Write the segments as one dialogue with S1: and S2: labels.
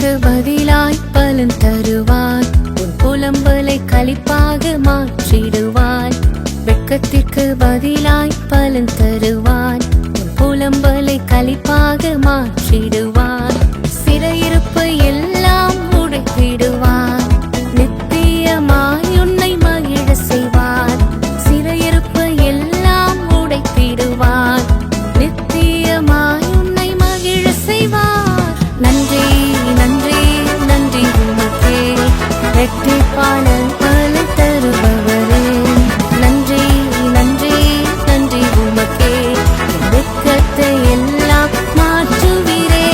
S1: வெட்கத்திற்கு பதிலாய் பலன் தருவார். உன் புலம்பலை களிப்பாக மாற்றிடுவார். வெட்கத்திற்கு பதிலாய் பலன் தருவார். உன் புலம்பலை களிப்பாக மாற்றிடுவார். சிறையிருப்பு எல்லாம் உடைத்திடுவார். நித்தியமாய் உன்னை மகிழ செய்வார். சிறையிருப்பு எல்லாம் உடைத்திடுவார். நித்தியமாய் உன்னை மகிழ செய்வார். நன்றி நன்றி நன்றி உமக்கே இரட்டிப்பான பலன் தருபவரே. நன்றி நன்றி நன்றி உமக்கே வெட்கத்தை எல்லாம் மாற்றுவீரே.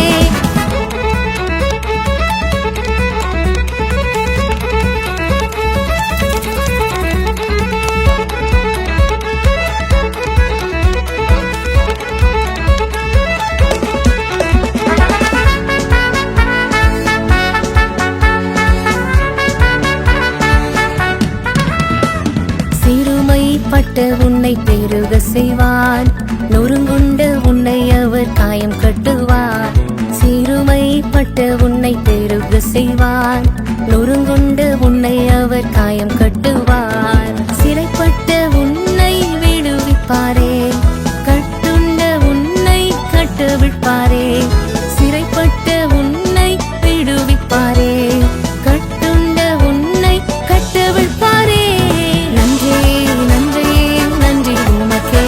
S1: சிறுமைப்பட்ட உன்னை பெருக செய்வார். நொறுங்குண்ட உன்னை அவர் காயம் கட்டுவார். சிறுமைப்பட்ட உன்னை பெருக செய்வார். நொறுங்குண்ட உன்னை அவர் காயம் கட்டுவார். சிறைப்பட்ட உன்னை விடுவிப்பாரே. கட்டுண்ட உன்னை கட்டவிழ்ப்பாரே. சிறைப்பட்ட உன்னை விடுவிப்பாரே. கட்டுண்ட உன்னை கட்டவிழ்ப்பாரே. நன்றி நன்றி நன்றி உமக்கே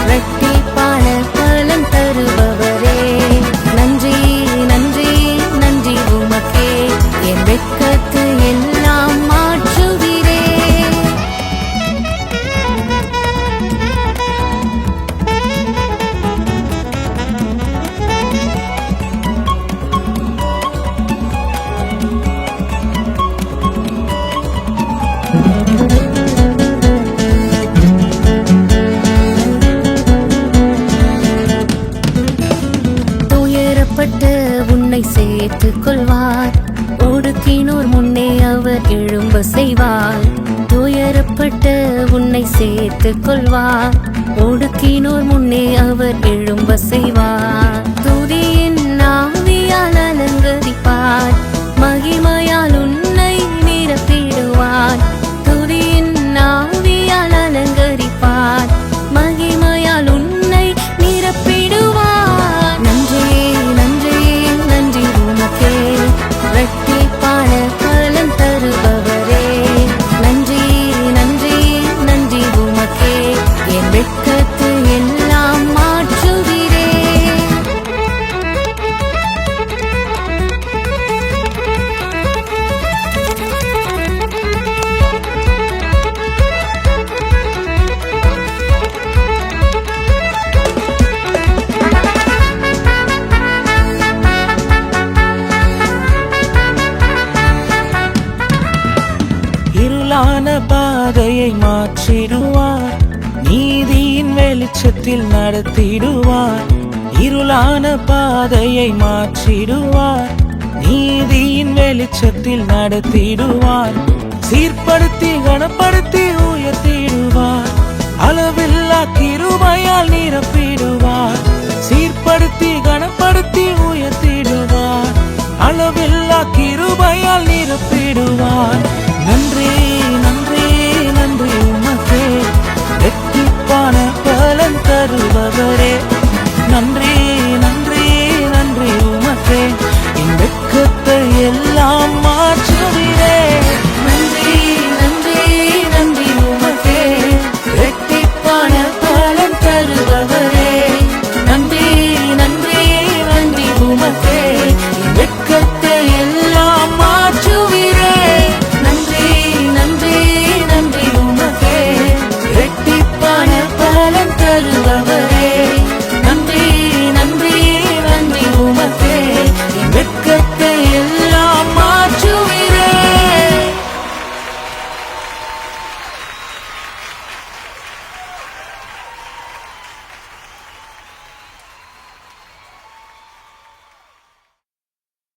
S1: இரட்டிப்பான பலன் தருபவரே. நன்றி நன்றி நன்றி உமக்கே என் வெட்கத்தை எல்லாம் மாற்றுவீரே. துயரப்பட்ட உன்னை சேர்த்துக் கொள்வார். ஒடுக்கினோர் முன்னே அவர் எழும்ப செய்வார். துயரப்பட்ட உன்னை சேர்த்துக் கொள்வார். ஒடுக்கினோர் முன்னே அவர் எழும்ப செய்வார். துதியின் ஆவியால் அலங்கரிப்பார். மகிமையால் உன்னை நிரப்பிடுவார். துதியின் ஆவியால் அலங்கரிப்பார். மகிமையால் உன்னை நிரப்பிடுவார். நன்றி நன்றி நன்றி உமக்கே இரட்டிப்பான பலன் தருபவரே. நன்றி நன்றி நன்றி உமக்கே என் வெட்கத்தை எல்லாம் மாற்றுவீரே.
S2: இருளான பாதையை மாற்றிடுவார். நீதியின் வெளிச்சத்தில் நடத்திடுவார். இருளான பாதையை மாற்றிடுவார். நீதியின் வெளிச்சத்தில் நடத்திடுவார். சீர்படுத்தி கனப்படுத்தி உயர்த்திடுவார். அளவில்லா கிருபையால் நிரப்பிடுவார். சீர்படுத்தி கனப்படுத்தி உயர்த்திடுவார். அளவில்லா கிருபையால் நிரப்பிடுவார். நன்றி நன்றி நன்றி உமக்கே இரட்டிப்பான பலன் தருபவரே.